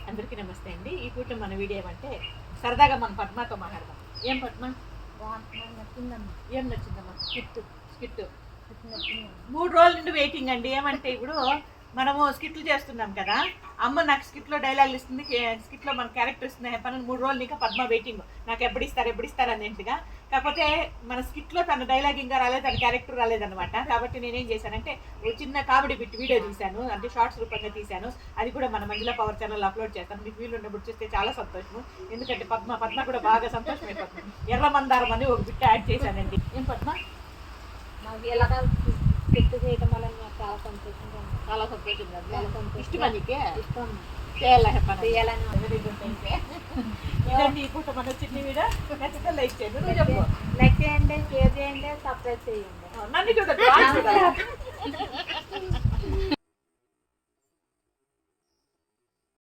అందరికీ నమస్తే అండి. ఈ పూట మన వీడియో ఏమంటే సరదాగా మన పద్మతో మాట్లాడదాం. ఏం పద్మ? ఏం నచ్చిందమ్మా? స్కిట్ 3 రోజుల నుండి వెయిటింగ్ అండి. ఏమంటే ఇప్పుడు మనము స్కిట్లు చేస్తున్నాం కదా, అమ్మ నాకు స్కిట్లో డైలాగులు ఇస్తుంది, స్కిట్లో మన క్యారెక్టర్ ఇస్తుంది. 3 రోజులు ఇంకా పద్మ వెయిటింగ్, నాకు ఎప్పుడు ఇస్తారు అన్నట్టుగా. కాకపోతే మన స్కిట్లో తన డైలాగ్ ఇంకా రాలేదు, తన క్యారెక్టర్ రాలేదన్నమాట. కాబట్టి నేనేం చేశానంటే ఒక చిన్న కామెడీ బిట్ వీడియో తీశాను, అంటే షార్ట్స్ రూపంగా తీశాను. అది కూడా మన మంజుల పవర్ ఛానల్ అప్లోడ్ చేస్తాను. మీకు వీళ్ళు ఉన్నప్పుడు చూస్తే చాలా సంతోషము. ఎందుకంటే పద్మ కూడా బాగా సంతోషం అయిపోతుంది. ఎర్ర మందారం అని ఒక బిట్ యాడ్ చేశానండి. ఏం పద్మ? నాకు ఎలా చెట్టు చేయడం వల్ల నాకు చాలా సంతోషంగా ఉంది. చాలా సంతోషంగా చాలా సంతోషం. ఇష్టమా నీకే? ఇష్టం చేయాలని చేయాలని ఇదండి ఈ పూట మన చిన్న వీడియో. నచ్చితే లైక్ చేయండి. నువ్వు చెప్పు. లైక్ చేయండి, షేర్ చేయండి, సబ్స్క్రైబ్ చేయండి. నన్ను చూడండి.